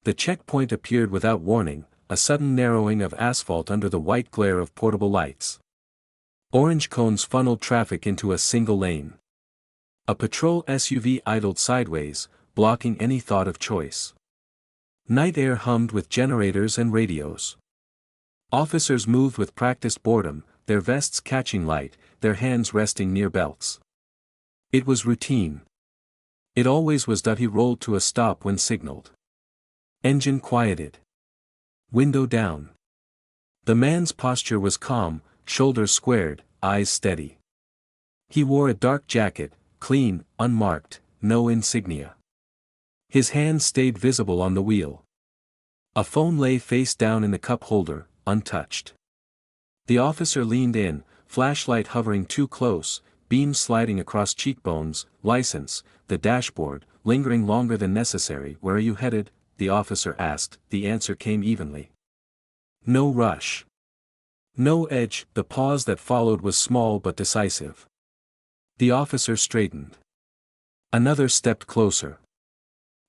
The checkpoint appeared without warning, a sudden narrowing of asphalt under the white glare of portable lights. Orange cones funneled traffic into a single lane. A patrol SUV idled sideways, blocking any thought of choice. Night air hummed with generators and radios. Officers moved with practiced boredom, their vests catching light, their hands resting near belts. It was routine. It always was. He rolled to a stop when signaled. Engine quieted. Window down. The man's posture was calm, shoulders squared, eyes steady. He wore a dark jacket, clean, unmarked, no insignia. His hands stayed visible on the wheel. A phone lay face down in the cup holder, untouched. The officer leaned in, flashlight hovering too close, beam sliding across cheekbones. License, the dashboard, lingering longer than necessary. Where are you headed? The officer asked. The answer came evenly. No rush. No edge. The pause that followed was small but decisive. The officer straightened. Another stepped closer.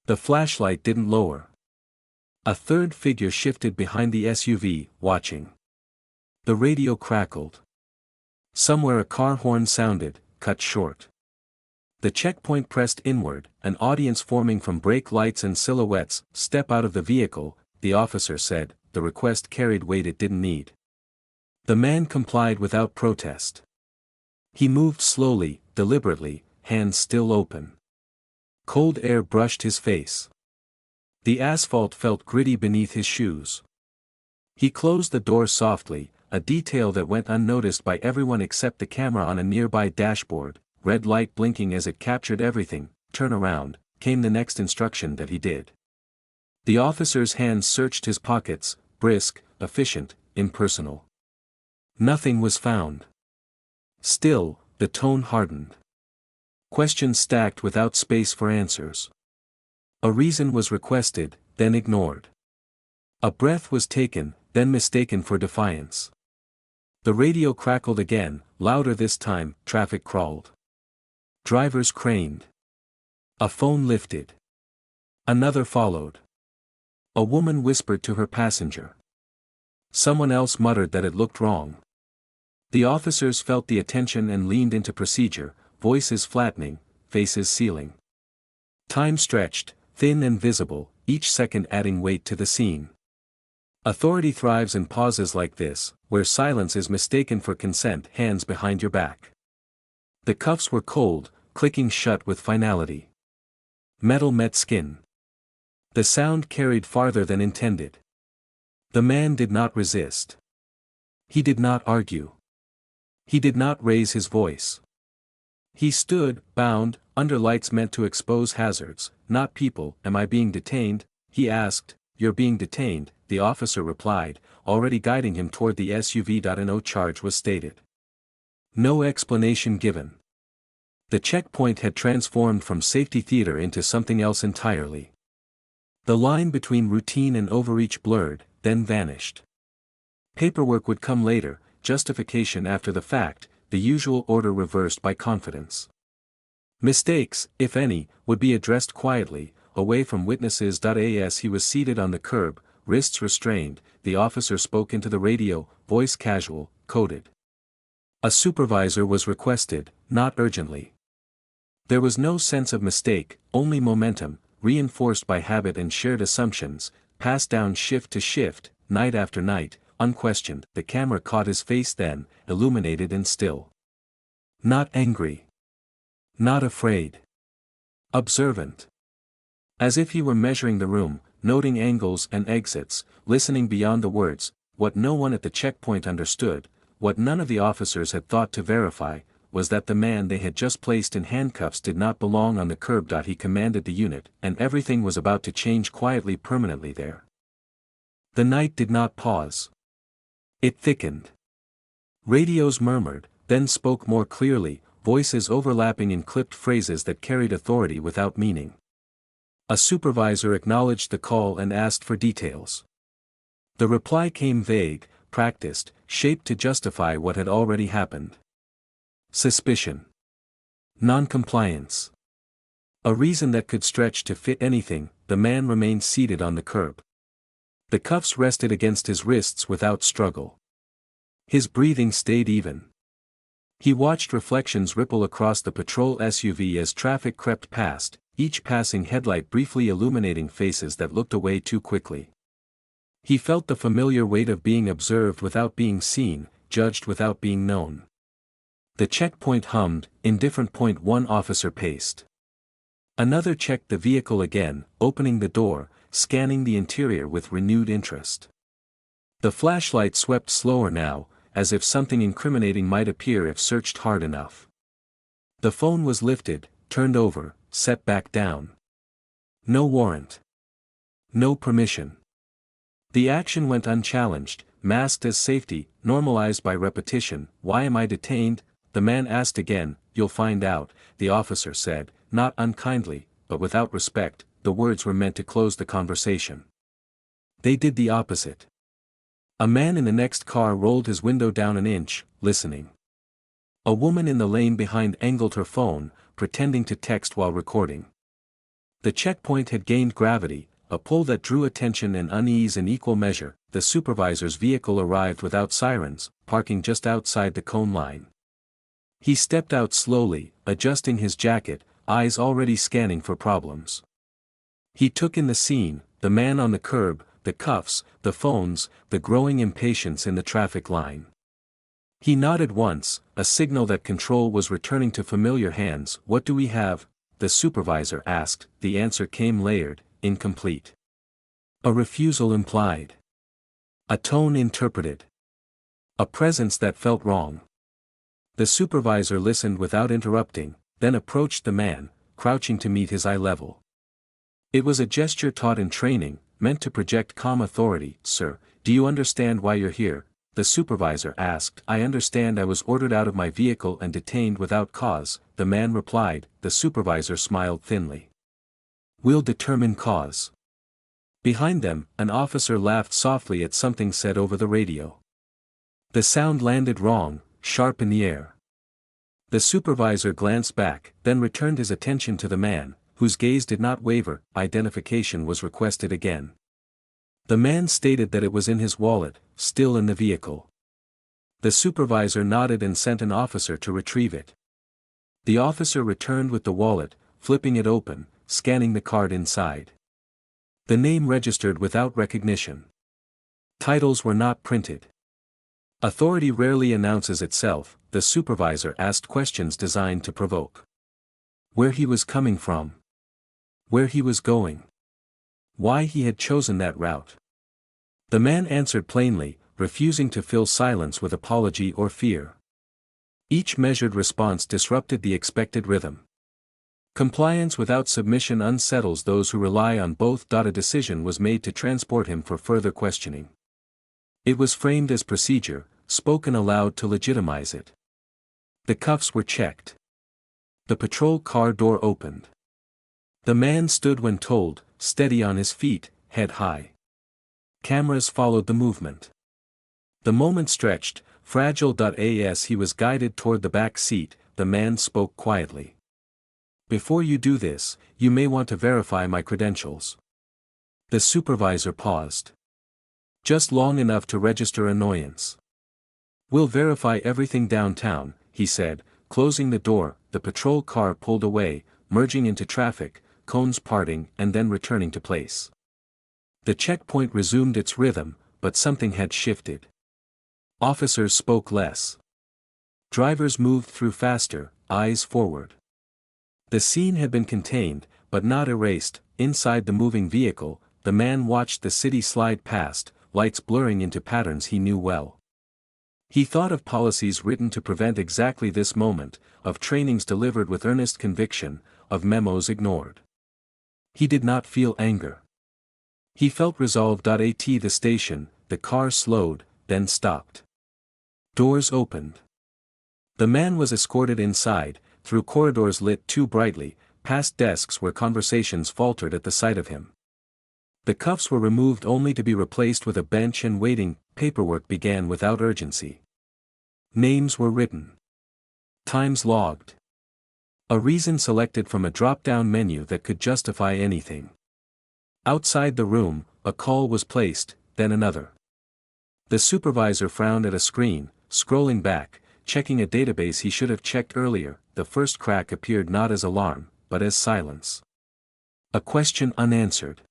The flashlight didn't lower. A third figure shifted behind the SUV, watching. The radio crackled. Somewhere a car horn sounded, cut short. The checkpoint pressed inward, an audience forming from brake lights and silhouettes. Step out of the vehicle, the officer said. The request carried weight it didn't need. The man complied without protest. He moved slowly, deliberately, hands still open. Cold air brushed his face. The asphalt felt gritty beneath his shoes. He closed the door softly, a detail that went unnoticed by everyone except the camera on a nearby dashboard. Red light blinking as it captured everything. Turn around, came the next instruction that he did. The officer's hands searched his pockets, brisk, efficient, impersonal. Nothing was found. Still, the tone hardened. Questions stacked without space for answers. A reason was requested, then ignored. A breath was taken, then mistaken for defiance. The radio crackled again, louder this time. Traffic crawled. Drivers craned. A phone lifted. Another followed. A woman whispered to her passenger. Someone else muttered that it looked wrong. The officers felt the attention and leaned into procedure, voices flattening, faces sealing. Time stretched, thin and visible, each second adding weight to the scene. Authority thrives in pauses like this, where silence is mistaken for consent. Hands behind your back. The cuffs were cold, clicking shut with finality. Metal met skin. The sound carried farther than intended. The man did not resist. He did not argue. He did not raise his voice. He stood, bound, under lights meant to expose hazards, not people. Am I being detained? He asked. You're being detained, the officer replied, already guiding him toward the SUV. No charge was stated. No explanation given. The checkpoint had transformed from safety theater into something else entirely. The line between routine and overreach blurred, then vanished. Paperwork would come later, justification after the fact, the usual order reversed by confidence. Mistakes, if any, would be addressed quietly, away from witnesses. As he was seated on the curb, wrists restrained, the officer spoke into the radio, voice casual, coded. A supervisor was requested, not urgently. There was no sense of mistake, only momentum, reinforced by habit and shared assumptions, passed down shift to shift, night after night, unquestioned. The camera caught his face then, illuminated and still. Not angry. Not afraid. Observant. As if he were measuring the room, noting angles and exits, listening beyond the words. What no one at the checkpoint understood, what none of the officers had thought to verify, was that the man they had just placed in handcuffs did not belong on the curb. He commanded the unit, and everything was about to change quietly, permanently there. The night did not pause. It thickened. Radios murmured, then spoke more clearly, voices overlapping in clipped phrases that carried authority without meaning. A supervisor acknowledged the call and asked for details. The reply came vague, practiced, shaped to justify what had already happened. Suspicion. Non-compliance. A reason that could stretch to fit anything. The man remained seated on the curb. The cuffs rested against his wrists without struggle. His breathing stayed even. He watched reflections ripple across the patrol SUV as traffic crept past, each passing headlight briefly illuminating faces that looked away too quickly. He felt the familiar weight of being observed without being seen, judged without being known. The checkpoint hummed, indifferent. One officer paced. Another checked the vehicle again, opening the door, scanning the interior with renewed interest. The flashlight swept slower now, as if something incriminating might appear if searched hard enough. The phone was lifted, turned over, set back down. No warrant. No permission. The action went unchallenged, masked as safety, normalized by repetition. "Why am I detained?" the man asked again. "You'll find out," the officer said, not unkindly, but without respect. The words were meant to close the conversation. They did the opposite. A man in the next car rolled his window down an inch, listening. A woman in the lane behind angled her phone, pretending to text while recording. The checkpoint had gained gravity, a pull that drew attention and unease in equal measure. The supervisor's vehicle arrived without sirens, parking just outside the cone line. He stepped out slowly, adjusting his jacket, eyes already scanning for problems. He took in the scene, the man on the curb, the cuffs, the phones, the growing impatience in the traffic line. He nodded once, a signal that control was returning to familiar hands. "What do we have?" the supervisor asked. The answer came layered, incomplete. A refusal implied. A tone interpreted. A presence that felt wrong. The supervisor listened without interrupting, then approached the man, crouching to meet his eye level. It was a gesture taught in training, meant to project calm authority. "Sir, do you understand why you're here?" the supervisor asked. "I understand. I was ordered out of my vehicle and detained without cause," the man replied. The supervisor smiled thinly. "We'll determine cause." Behind them, an officer laughed softly at something said over the radio. The sound landed wrong, sharp in the air. The supervisor glanced back, then returned his attention to the man, whose gaze did not waver. Identification was requested again. The man stated that it was in his wallet, still in the vehicle. The supervisor nodded and sent an officer to retrieve it. The officer returned with the wallet, flipping it open, scanning the card inside. The name registered without recognition. Titles were not printed. Authority rarely announces itself. The supervisor asked questions designed to provoke. Where he was coming from. Where he was going. Why he had chosen that route. The man answered plainly, refusing to fill silence with apology or fear. Each measured response disrupted the expected rhythm. Compliance without submission unsettles those who rely on both. A decision was made to transport him for further questioning. It was framed as procedure, spoken aloud to legitimize it. The cuffs were checked. The patrol car door opened. The man stood when told, steady on his feet, head high. Cameras followed the movement. The moment stretched, fragile. As he was guided toward the back seat, the man spoke quietly. "Before you do this, you may want to verify my credentials." The supervisor paused. Just long enough to register annoyance. "We'll verify everything downtown," he said, closing the door. The patrol car pulled away, merging into traffic, cones parting and then returning to place. The checkpoint resumed its rhythm, but something had shifted. Officers spoke less. Drivers moved through faster, eyes forward. The scene had been contained, but not erased. Inside the moving vehicle, the man watched the city slide past, lights blurring into patterns he knew well. He thought of policies written to prevent exactly this moment, of trainings delivered with earnest conviction, of memos ignored. He did not feel anger. He felt resolve. At the station, the car slowed, then stopped. Doors opened. The man was escorted inside, through corridors lit too brightly, past desks where conversations faltered at the sight of him. The cuffs were removed only to be replaced with a bench and waiting. Paperwork began without urgency. Names were written. Times logged. A reason selected from a drop-down menu that could justify anything. Outside the room, a call was placed, then another. The supervisor frowned at a screen, scrolling back, checking a database he should have checked earlier. The first crack appeared not as alarm, but as silence. A question unanswered.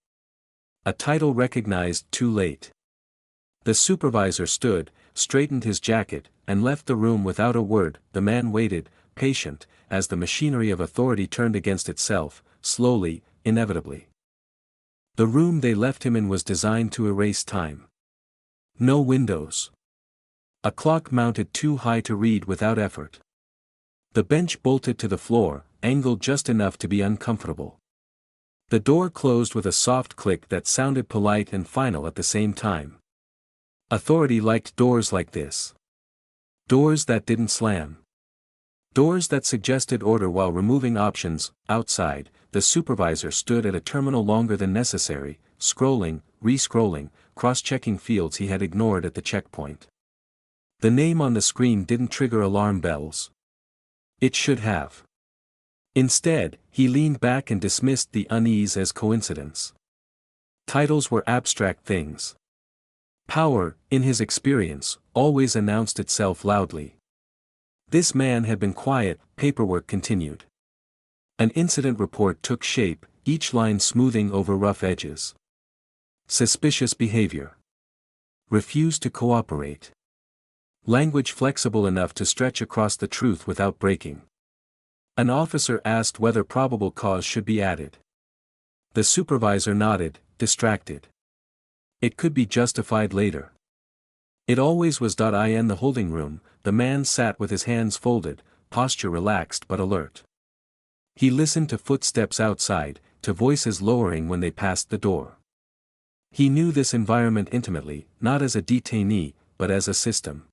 A title recognized too late. The supervisor stood, straightened his jacket, and left the room without a word. The man waited, patient, as the machinery of authority turned against itself, slowly, inevitably. The room they left him in was designed to erase time. No windows. A clock mounted too high to read without effort. The bench bolted to the floor, angled just enough to be uncomfortable. The door closed with a soft click that sounded polite and final at the same time. Authority liked doors like this. Doors that didn't slam. Doors that suggested order while removing options. Outside, the supervisor stood at a terminal longer than necessary, scrolling, re-scrolling, cross-checking fields he had ignored at the checkpoint. The name on the screen didn't trigger alarm bells. It should have. Instead, he leaned back and dismissed the unease as coincidence. Titles were abstract things. Power, in his experience, always announced itself loudly. This man had been quiet. Paperwork continued. An incident report took shape, each line smoothing over rough edges. Suspicious behavior. Refused to cooperate. Language flexible enough to stretch across the truth without breaking. An officer asked whether probable cause should be added. The supervisor nodded, distracted. It could be justified later. It always was. In the holding room, the man sat with his hands folded, posture relaxed but alert. He listened to footsteps outside, to voices lowering when they passed the door. He knew this environment intimately, not as a detainee, but as a system.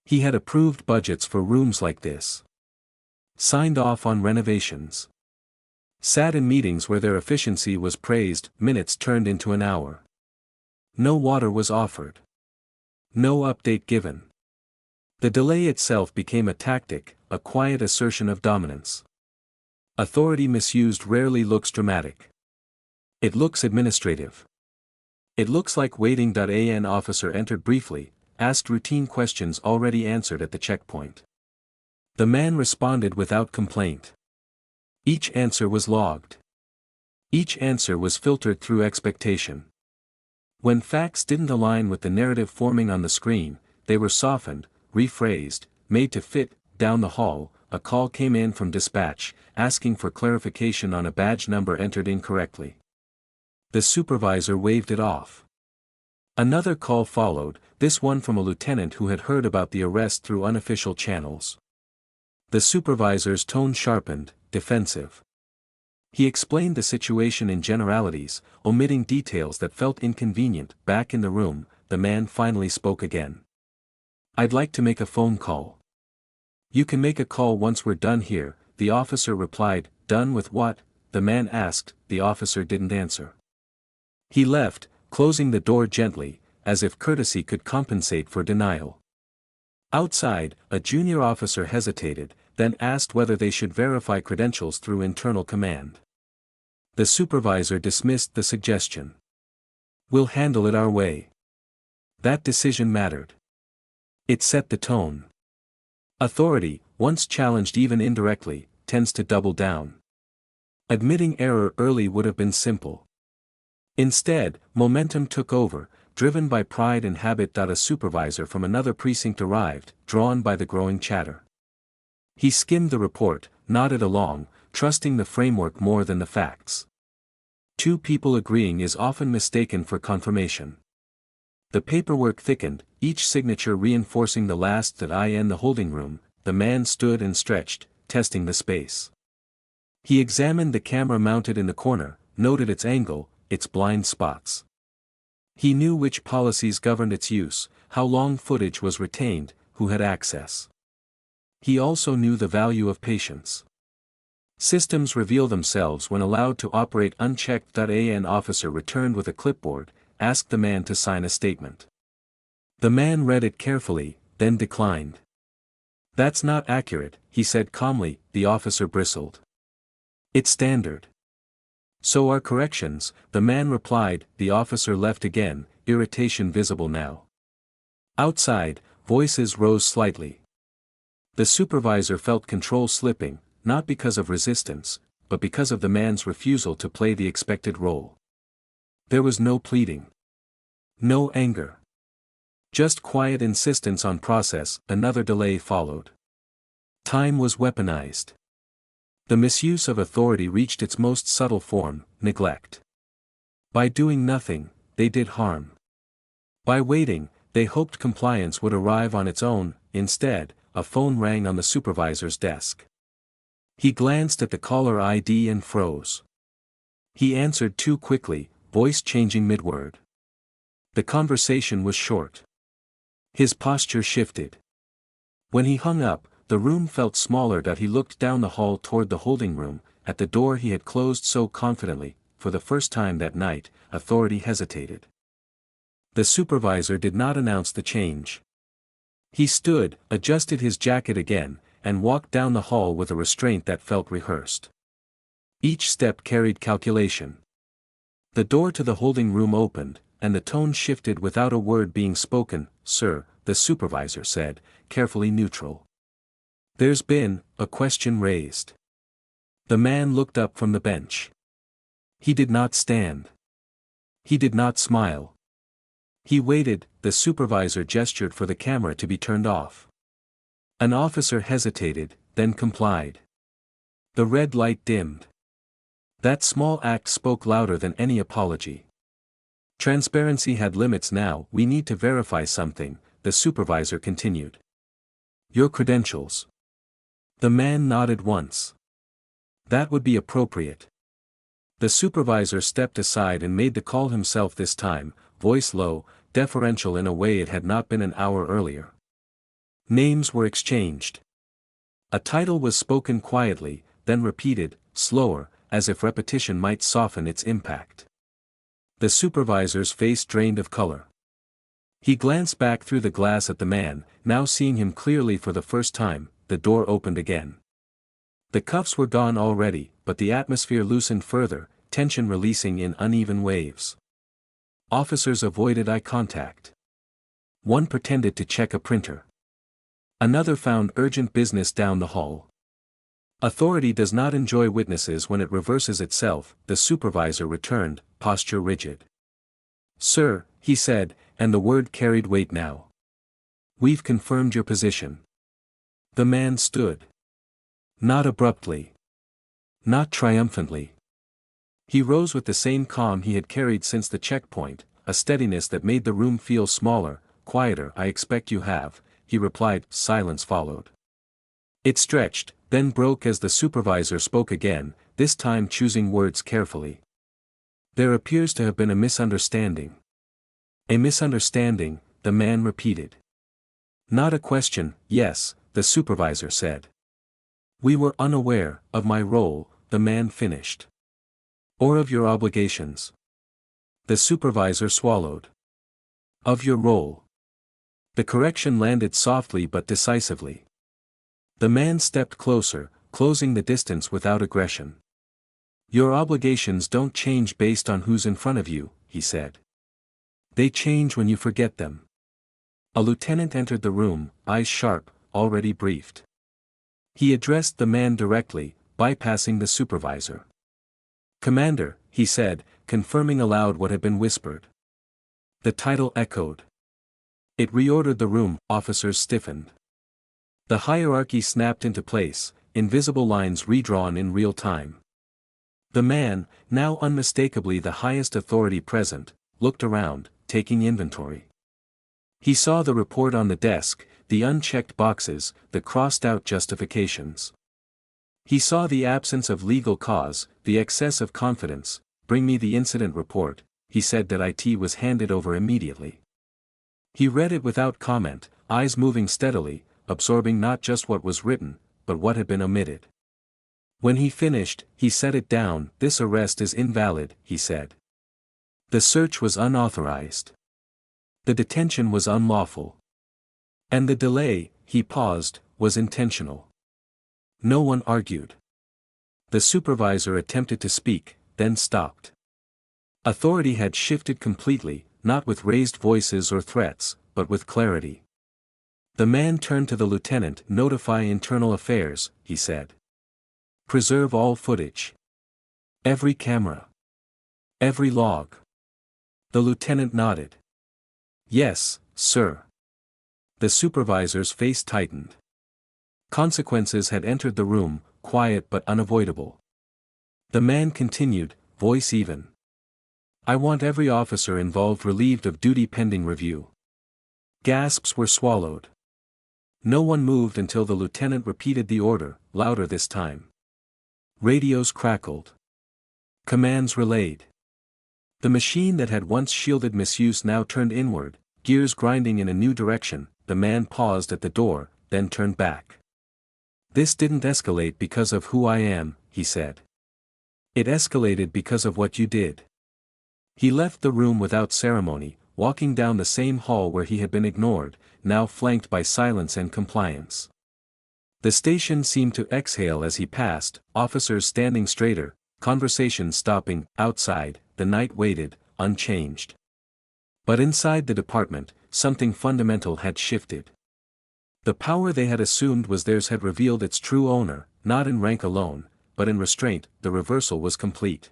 He had approved budgets for rooms like this. Signed off on renovations. Sat in meetings where their efficiency was praised. Minutes turned into an hour. No water was offered. No update given. The delay itself became a tactic, a quiet assertion of dominance. Authority misused rarely looks dramatic. It looks administrative. It looks like waiting. An officer entered briefly, asked routine questions already answered at the checkpoint. The man responded without complaint. Each answer was logged. Each answer was filtered through expectation. When facts didn't align with the narrative forming on the screen, they were softened, rephrased, made to fit. Down the hall, a call came in from dispatch, asking for clarification on a badge number entered incorrectly. The supervisor waved it off. Another call followed, this one from a lieutenant who had heard about the arrest through unofficial channels. The supervisor's tone sharpened, defensive. He explained the situation in generalities, omitting details that felt inconvenient. Back in the room, the man finally spoke again. "I'd like to make a phone call." "You can make a call once we're done here," the officer replied. "Done with what?" the man asked. The officer didn't answer. He left, closing the door gently, as if courtesy could compensate for denial. Outside, a junior officer hesitated, then asked whether they should verify credentials through internal command. The supervisor dismissed the suggestion. "We'll handle it our way." That decision mattered. It set the tone. Authority, once challenged even indirectly, tends to double down. Admitting error early would have been simple. Instead, momentum took over, driven by pride and habit. A supervisor from another precinct arrived, drawn by the growing chatter. He skimmed the report, nodded along, trusting the framework more than the facts. Two people agreeing is often mistaken for confirmation. The paperwork thickened, each signature reinforcing the last. In the holding room, the man stood and stretched, testing the space. He examined the camera mounted in the corner, noted its angle, its blind spots. He knew which policies governed its use, how long footage was retained, who had access. He also knew the value of patience. Systems reveal themselves when allowed to operate unchecked. An officer returned with a clipboard, asked the man to sign a statement. The man read it carefully, then declined. That's not accurate, he said calmly. The officer bristled. It's standard. So are corrections, the man replied. The officer left again, irritation visible now. Outside, voices rose slightly. The supervisor felt control slipping, not because of resistance, but because of the man's refusal to play the expected role. There was no pleading. No anger. Just quiet insistence on process. Another delay followed. Time was weaponized. The misuse of authority reached its most subtle form, neglect. By doing nothing, they did harm. By waiting, they hoped compliance would arrive on its own. Instead, a phone rang on the supervisor's desk. He glanced at the caller ID and froze. He answered too quickly, voice changing mid-word. The conversation was short. His posture shifted. When he hung up, the room felt smaller. He looked down the hall toward the holding room. At the door he had closed so confidently. For the first time that night, authority hesitated. The supervisor did not announce the change. He stood, adjusted his jacket again, and walked down the hall with a restraint that felt rehearsed. Each step carried calculation. The door to the holding room opened, and the tone shifted without a word being spoken. Sir, the supervisor said, carefully neutral. There's been a question raised. The man looked up from the bench. He did not stand. He did not smile. He waited. The supervisor gestured for the camera to be turned off. An officer hesitated, then complied. The red light dimmed. That small act spoke louder than any apology. Transparency had limits now. We need to verify something, the supervisor continued. Your credentials. The man nodded once. That would be appropriate. The supervisor stepped aside and made the call himself this time, voice low, deferential in a way it had not been an hour earlier. Names were exchanged. A title was spoken quietly, then repeated, slower, as if repetition might soften its impact. The supervisor's face drained of color. He glanced back through the glass at the man, now seeing him clearly for the first time. The door opened again. The cuffs were gone already, but the atmosphere loosened further, tension releasing in uneven waves. Officers avoided eye contact. One pretended to check a printer. Another found urgent business down the hall. Authority does not enjoy witnesses when it reverses itself, the supervisor returned, posture rigid. Sir, he said, and the word carried weight now. We've confirmed your position. The man stood. Not abruptly. Not triumphantly. He rose with the same calm he had carried since the checkpoint, a steadiness that made the room feel smaller, quieter. I expect you have, he replied. Silence followed. It stretched, then broke as the supervisor spoke again, this time choosing words carefully. There appears to have been a misunderstanding. A misunderstanding, the man repeated. Not a question. Yes, the supervisor said. We were unaware of my role, the man finished. Or of your obligations. The supervisor swallowed. Of your role. The correction landed softly but decisively. The man stepped closer, closing the distance without aggression. Your obligations don't change based on who's in front of you, he said. They change when you forget them. A lieutenant entered the room, eyes sharp, already briefed. He addressed the man directly, bypassing the supervisor. Commander, he said, confirming aloud what had been whispered. The title echoed. It reordered the room. Officers stiffened. The hierarchy snapped into place, invisible lines redrawn in real time. The man, now unmistakably the highest authority present, looked around, taking inventory. He saw the report on the desk, the unchecked boxes, the crossed-out justifications. He saw the absence of legal cause, the excess of confidence. Bring me the incident report, he said. That IT was handed over immediately. He read it without comment, eyes moving steadily, absorbing not just what was written, but what had been omitted. When he finished, he set it down. This arrest is invalid, he said. The search was unauthorized. The detention was unlawful. And the delay, he paused, was intentional. No one argued. The supervisor attempted to speak, then stopped. Authority had shifted completely, not with raised voices or threats, but with clarity. The man turned to the lieutenant. "Notify internal affairs," he said. "Preserve all footage. Every camera. Every log." The lieutenant nodded. "Yes, sir." The supervisor's face tightened. Consequences had entered the room, quiet but unavoidable. The man continued, voice even. "I want every officer involved relieved of duty pending review." Gasps were swallowed. No one moved until the lieutenant repeated the order, louder this time. Radios crackled. Commands relayed. The machine that had once shielded misuse now turned inward, gears grinding in a new direction. The man paused at the door, then turned back. "This didn't escalate because of who I am," he said. "It escalated because of what you did." He left the room without ceremony, walking down the same hall where he had been ignored, now flanked by silence and compliance. The station seemed to exhale as he passed, officers standing straighter, conversations stopping. Outside, the night waited, unchanged. But inside the department, something fundamental had shifted. The power they had assumed was theirs had revealed its true owner, not in rank alone, but in restraint. The reversal was complete.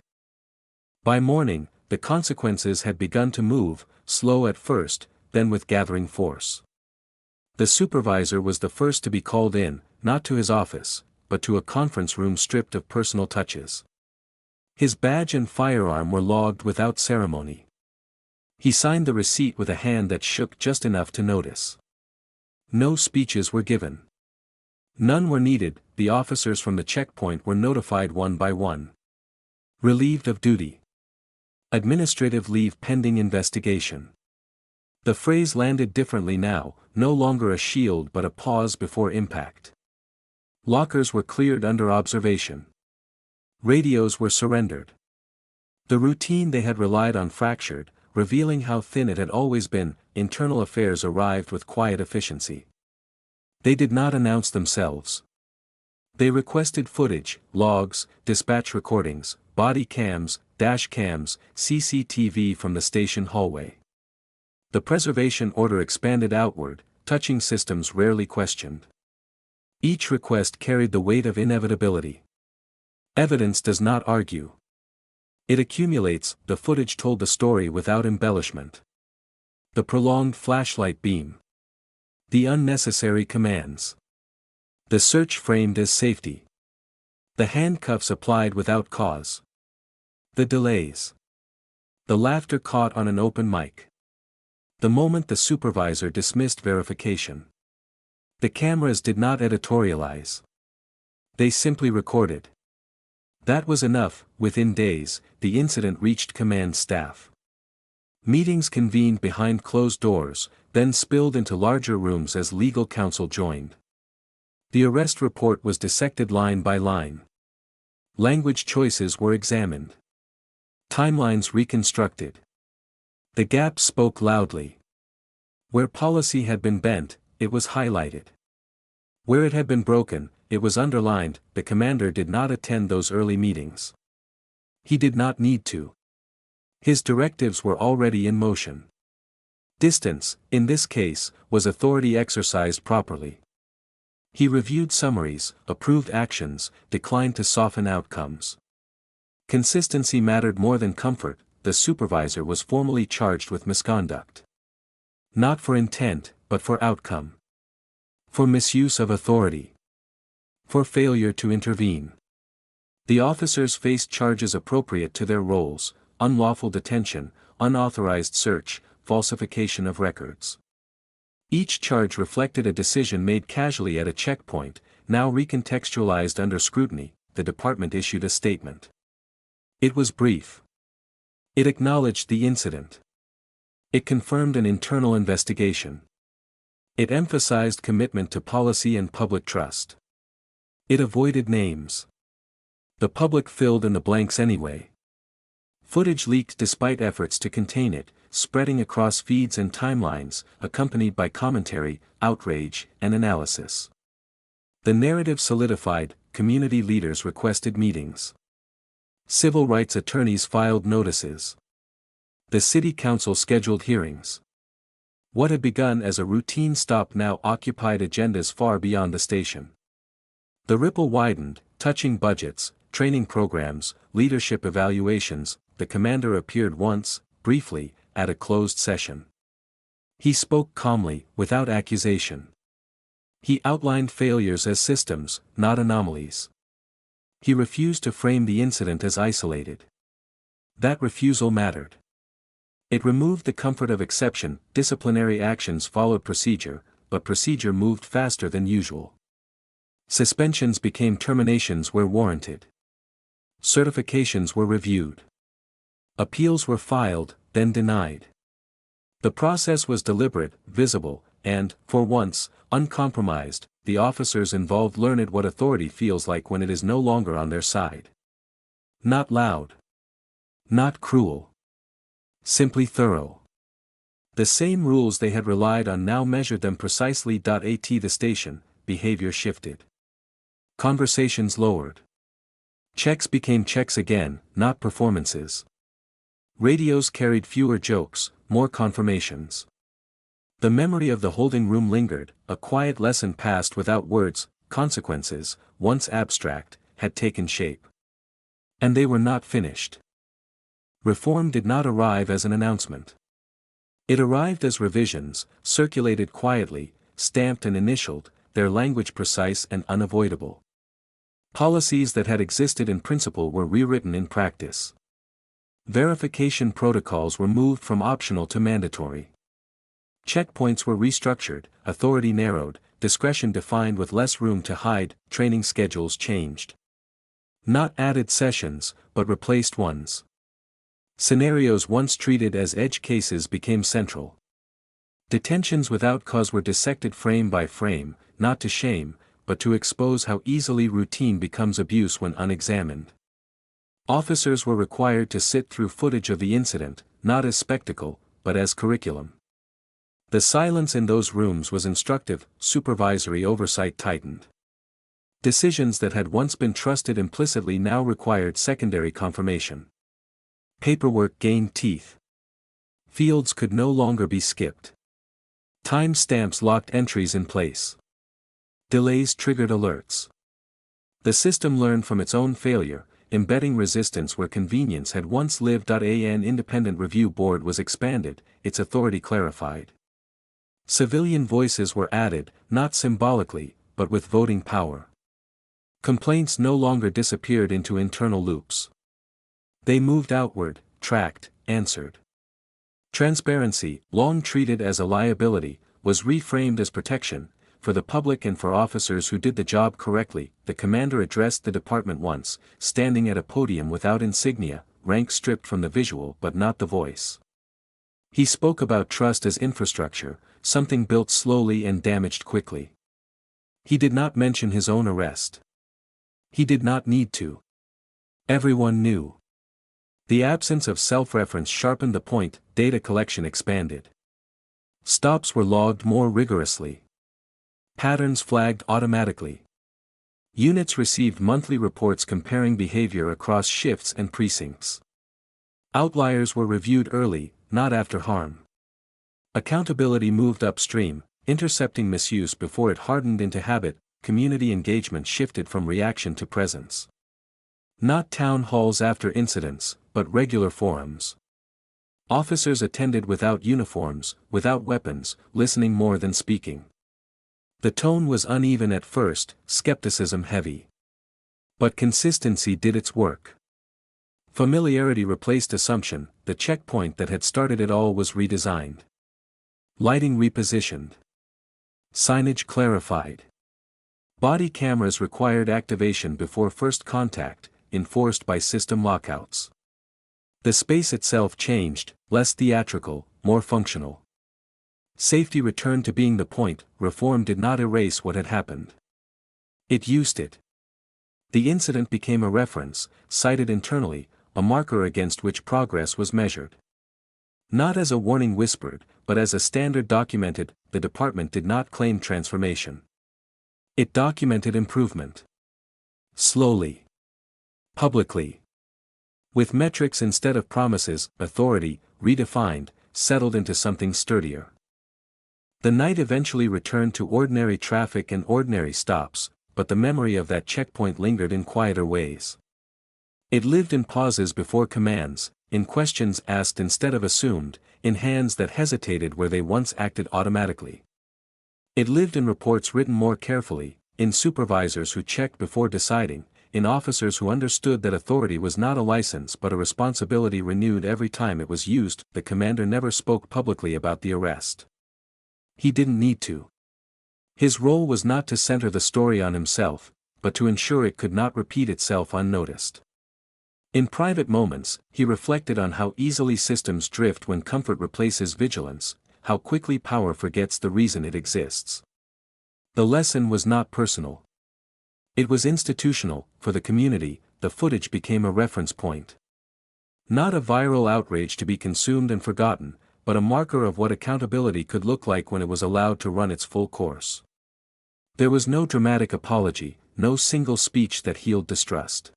By morning, the consequences had begun to move, slow at first, then with gathering force. The supervisor was the first to be called in, not to his office, but to a conference room stripped of personal touches. His badge and firearm were logged without ceremony. He signed the receipt with a hand that shook just enough to notice. No speeches were given. None were needed. The officers from the checkpoint were notified one by one. Relieved of duty. Administrative leave pending investigation. The phrase landed differently now, no longer a shield but a pause before impact. Lockers were cleared under observation. Radios were surrendered. The routine they had relied on fractured, revealing how thin it had always been. Internal affairs arrived with quiet efficiency. They did not announce themselves. They requested footage, logs, dispatch recordings, body cams, dash cams, CCTV from the station hallway. The preservation order expanded outward, touching systems rarely questioned. Each request carried the weight of inevitability. Evidence does not argue. It accumulates. The footage told the story without embellishment. The prolonged flashlight beam. The unnecessary commands. The search framed as safety. The handcuffs applied without cause. The delays. The laughter caught on an open mic. The moment the supervisor dismissed verification. The cameras did not editorialize. They simply recorded. That was enough. Within days, the incident reached command staff. Meetings convened behind closed doors, then spilled into larger rooms as legal counsel joined. The arrest report was dissected line by line. Language choices were examined. Timelines reconstructed. The gaps spoke loudly. Where policy had been bent, it was highlighted. Where it had been broken, it was underlined. The commander did not attend those early meetings. He did not need to. His directives were already in motion. Distance, in this case, was authority exercised properly. He reviewed summaries, approved actions, declined to soften outcomes. Consistency mattered more than comfort. The supervisor was formally charged with misconduct. Not for intent, but for outcome. For misuse of authority. For failure to intervene. The officers faced charges appropriate to their roles: unlawful detention, unauthorized search, falsification of records. Each charge reflected a decision made casually at a checkpoint, now recontextualized under scrutiny. The department issued a statement. It was brief. It acknowledged the incident. It confirmed an internal investigation. It emphasized commitment to policy and public trust. It avoided names. The public filled in the blanks anyway. Footage leaked despite efforts to contain it, spreading across feeds and timelines, accompanied by commentary, outrage, and analysis. The narrative solidified, community leaders requested meetings. Civil rights attorneys filed notices. The city council scheduled hearings. What had begun as a routine stop now occupied agendas far beyond the station. The ripple widened, touching budgets, training programs, leadership evaluations. The commander appeared once, briefly, at a closed session. He spoke calmly, without accusation. He outlined failures as systems, not anomalies. He refused to frame the incident as isolated. That refusal mattered. It removed the comfort of exception. Disciplinary actions followed procedure, but procedure moved faster than usual. Suspensions became terminations where warranted. Certifications were reviewed. Appeals were filed, then denied. The process was deliberate, visible, and, for once, uncompromised. The officers involved learned what authority feels like when it is no longer on their side. Not loud. Not cruel. Simply thorough. The same rules they had relied on now measured them precisely. At the station, behavior shifted. Conversations lowered. Checks became checks again, not performances. Radios carried fewer jokes, more confirmations. The memory of the holding room lingered. A quiet lesson passed without words. Consequences, once abstract, had taken shape. And they were not finished. Reform did not arrive as an announcement. It arrived as revisions, circulated quietly, stamped and initialed, their language precise and unavoidable. Policies that had existed in principle were rewritten in practice. Verification protocols were moved from optional to mandatory. Checkpoints were restructured, authority narrowed, discretion defined with less room to hide. Training schedules changed. Not added sessions, but replaced ones. Scenarios once treated as edge cases became central. Detentions without cause were dissected frame by frame, not to shame, but to expose how easily routine becomes abuse when unexamined. Officers were required to sit through footage of the incident, not as spectacle, but as curriculum. The silence in those rooms was instructive. Supervisory oversight tightened. Decisions that had once been trusted implicitly now required secondary confirmation. Paperwork gained teeth. Fields could no longer be skipped. Time stamps locked entries in place. Delays triggered alerts. The system learned from its own failure, embedding resistance where convenience had once lived. An independent review board was expanded, its authority clarified. Civilian voices were added, not symbolically, but with voting power. Complaints no longer disappeared into internal loops. They moved outward, tracked, answered. Transparency, long treated as a liability, was reframed as protection, for the public and for officers who did the job correctly. The commander addressed the department once, standing at a podium without insignia, rank stripped from the visual but not the voice. He spoke about trust as infrastructure, something built slowly and damaged quickly. He did not mention his own arrest. He did not need to. Everyone knew. The absence of self-reference sharpened the point. Data collection expanded. Stops were logged more rigorously. Patterns flagged automatically. Units received monthly reports comparing behavior across shifts and precincts. Outliers were reviewed early, not after harm. Accountability moved upstream, intercepting misuse before it hardened into habit. Community engagement shifted from reaction to presence. Not town halls after incidents, but regular forums. Officers attended without uniforms, without weapons, listening more than speaking. The tone was uneven at first, skepticism heavy. But consistency did its work. Familiarity replaced assumption. The checkpoint that had started it all was redesigned. Lighting repositioned. Signage clarified. Body cameras required activation before first contact, enforced by system lockouts. The space itself changed, less theatrical, more functional. Safety returned to being the point. Reform did not erase what had happened. It used it. The incident became a reference, cited internally, a marker against which progress was measured. Not as a warning whispered, but as a standard documented. The department did not claim transformation. It documented improvement. Slowly. Publicly. With metrics instead of promises, authority, redefined, settled into something sturdier. The night eventually returned to ordinary traffic and ordinary stops, but the memory of that checkpoint lingered in quieter ways. It lived in pauses before commands, in questions asked instead of assumed, in hands that hesitated where they once acted automatically. It lived in reports written more carefully, in supervisors who checked before deciding, in officers who understood that authority was not a license but a responsibility renewed every time it was used. The commander never spoke publicly about the arrest. He didn't need to. His role was not to center the story on himself, but to ensure it could not repeat itself unnoticed. In private moments, he reflected on how easily systems drift when comfort replaces vigilance, how quickly power forgets the reason it exists. The lesson was not personal. It was institutional. For the community, the footage became a reference point. Not a viral outrage to be consumed and forgotten, but a marker of what accountability could look like when it was allowed to run its full course. There was no dramatic apology, no single speech that healed distrust.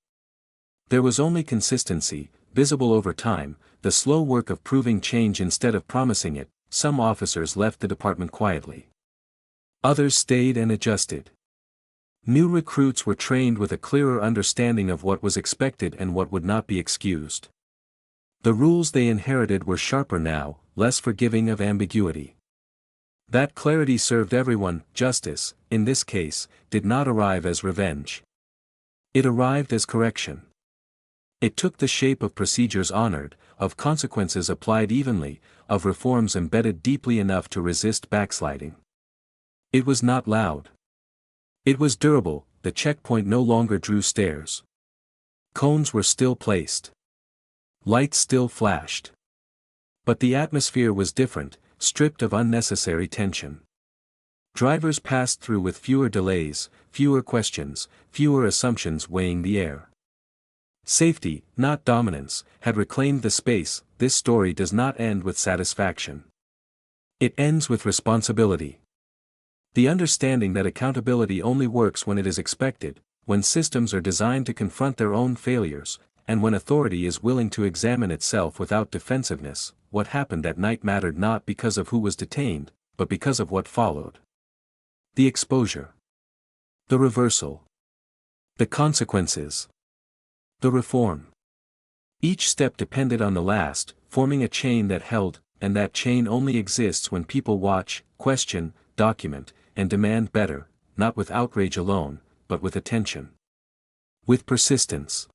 There was only consistency, visible over time, the slow work of proving change instead of promising it. Some officers left the department quietly. Others stayed and adjusted. New recruits were trained with a clearer understanding of what was expected and what would not be excused. The rules they inherited were sharper now, less forgiving of ambiguity. That clarity served everyone. Justice, in this case, did not arrive as revenge. It arrived as correction. It took the shape of procedures honored, of consequences applied evenly, of reforms embedded deeply enough to resist backsliding. It was not loud. It was durable. The checkpoint no longer drew stares. Cones were still placed. Lights still flashed. But the atmosphere was different, stripped of unnecessary tension. Drivers passed through with fewer delays, fewer questions, fewer assumptions weighing the air. Safety, not dominance, had reclaimed the space. This story does not end with satisfaction. It ends with responsibility. The understanding that accountability only works when it is expected, when systems are designed to confront their own failures, and when authority is willing to examine itself without defensiveness. What happened that night mattered not because of who was detained, but because of what followed. The exposure. The reversal. The consequences. The reform. Each step depended on the last, forming a chain that held, and that chain only exists when people watch, question, document, and demand better, not with outrage alone, but with attention. With persistence.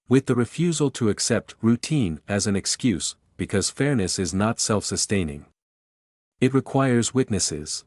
With the refusal to accept routine as an excuse, because fairness is not self-sustaining. It requires witnesses.